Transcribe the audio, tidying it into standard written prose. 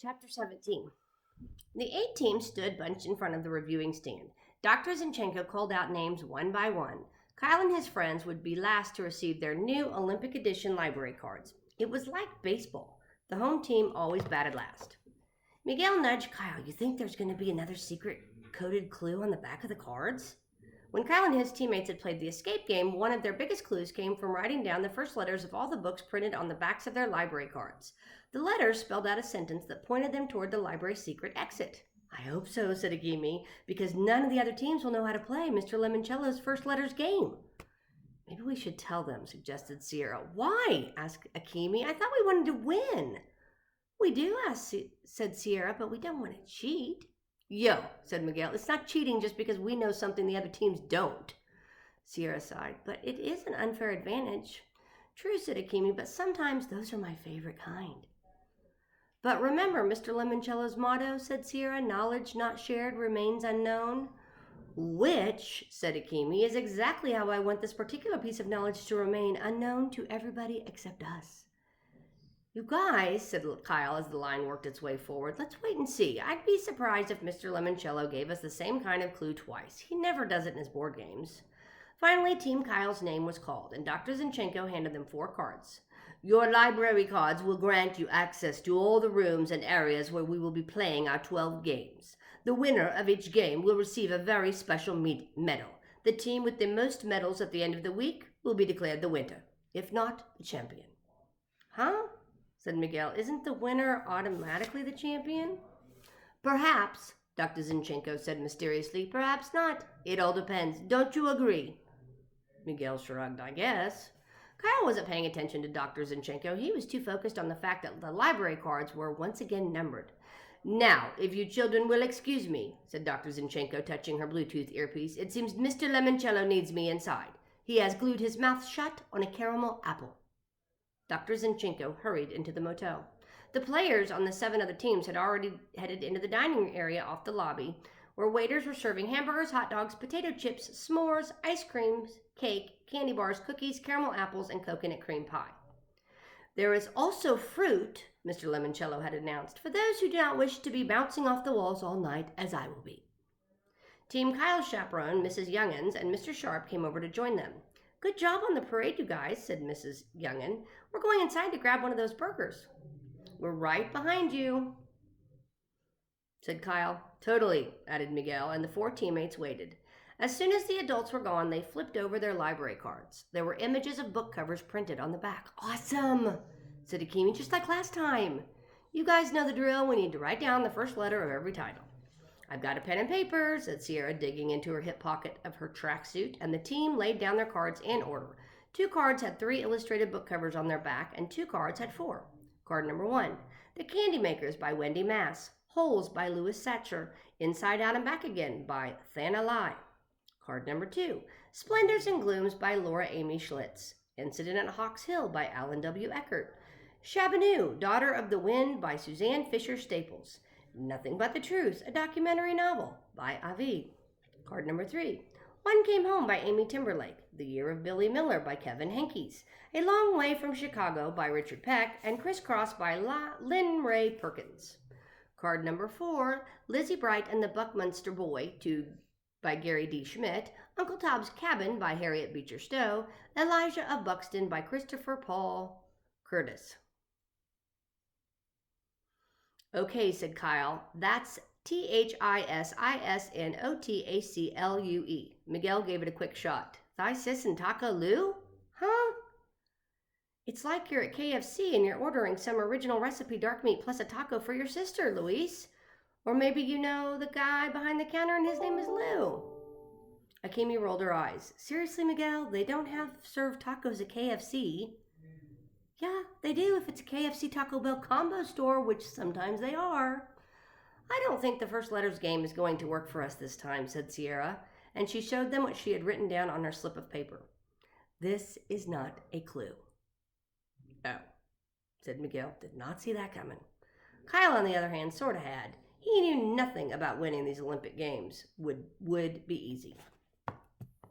Chapter 17. The 8 teams stood bunched in front of the reviewing stand. Dr. Zinchenko called out names one by one. Kyle and his friends would be last to receive their new Olympic edition library cards. It was like baseball. The home team always batted last. Miguel nudged Kyle. You think there's going to be another secret coded clue on the back of the cards? When Kyle and his teammates had played the escape game, one of their biggest clues came from writing down the first letters of all the books printed on the backs of their library cards. The letters spelled out a sentence that pointed them toward the library's secret exit. I hope so, said Akimi, because none of the other teams will know how to play Mr. Lemoncello's first letters game. Maybe we should tell them, suggested Sierra. Why? Asked Akimi. I thought we wanted to win. We do, said Sierra, but we don't want to cheat. Yo, said Miguel, it's not cheating just because we know something the other teams don't. Sierra sighed, but it is an unfair advantage. True, said Akimi, but sometimes those are my favorite kind. But remember Mr. Lemoncello's motto, said Sierra, knowledge not shared remains unknown. Which, said Akimi, is exactly how I want this particular piece of knowledge to remain unknown to everybody except us. You guys, said Kyle as the line worked its way forward, let's wait and see. I'd be surprised if Mr. Lemoncello gave us the same kind of clue twice. He never does it in his board games. Finally, Team Kyle's name was called, and Dr. Zinchenko handed them 4 cards. Your library cards will grant you access to all the rooms and areas where we will be playing our 12 games. The winner of each game will receive a very special medal. The team with the most medals at the end of the week will be declared the winner, if not the champion. Huh? Said Miguel. Isn't the winner automatically the champion? Perhaps, Dr. Zinchenko said mysteriously. Perhaps not. It all depends. Don't you agree? Miguel shrugged. I guess. Kyle wasn't paying attention to Dr. Zinchenko. He was too focused on the fact that the library cards were once again numbered. Now, if you children will excuse me, said Dr. Zinchenko, touching her Bluetooth earpiece, it seems Mr. Lemoncello needs me inside. He has glued his mouth shut on a caramel apple. Dr. Zinchenko hurried into the motel. The players on the 7 other teams had already headed into the dining area off the lobby, where waiters were serving hamburgers, hot dogs, potato chips, s'mores, ice creams, cake, candy bars, cookies, caramel apples, and coconut cream pie. There is also fruit, Mr. Lemoncello had announced, for those who do not wish to be bouncing off the walls all night, as I will be. Team Kyle's chaperone, Mrs. Youngins, and Mr. Sharp came over to join them. Good job on the parade, you guys, said Mrs. Youngin. We're going inside to grab one of those burgers. We're right behind you, said Kyle. Totally, added Miguel, and the 4 teammates waited. As soon as the adults were gone, they flipped over their library cards. There were images of book covers printed on the back. Awesome, said Akimi, just like last time. You guys know the drill. We need to write down the first letter of every title. I've got a pen and paper, said Sierra, digging into her hip pocket of her tracksuit, and the team laid down their cards in order. 2 cards had 3 illustrated book covers on their back, and 2 cards had 4. Card number 1, The Candy Makers by Wendy Mass, Holes by Louis Satcher, Inside Out and Back Again by Thana Lai. Card number 2, Splendors and Glooms by Laura Amy Schlitz, Incident at Hawks Hill by Alan W. Eckert, Chabanoo, Daughter of the Wind by Suzanne Fisher Staples, Nothing But the Truth, a documentary novel by Avi. Card number 3, One Came Home by Amy Timberlake, The Year of Billy Miller by Kevin Henkes, A Long Way from Chicago by Richard Peck, and Crisscross by Lynn Ray Perkins. Card number 4, Lizzie Bright and the Buckminster Boy by Gary D. Schmidt, Uncle Tom's Cabin by Harriet Beecher Stowe, Elijah of Buxton by Christopher Paul Curtis. Okay, said Kyle. That's THISISNOTACLUE. Miguel gave it a quick shot. Thigh sis and taco Lou? Huh? It's like you're at KFC and you're ordering some original recipe dark meat plus a taco for your sister, Luis. Or maybe you know the guy behind the counter and his name is Lou. Akimi rolled her eyes. Seriously, Miguel, they don't have served tacos at KFC. Yeah, they do if it's a KFC Taco Bell combo store, which sometimes they are. I don't think the first letters game is going to work for us this time, said Sierra, and she showed them what she had written down on her slip of paper. This is not a clue. Oh, said Miguel. Did not see that coming. Kyle, on the other hand, sort of had. He knew nothing about winning these Olympic Games. Would be easy.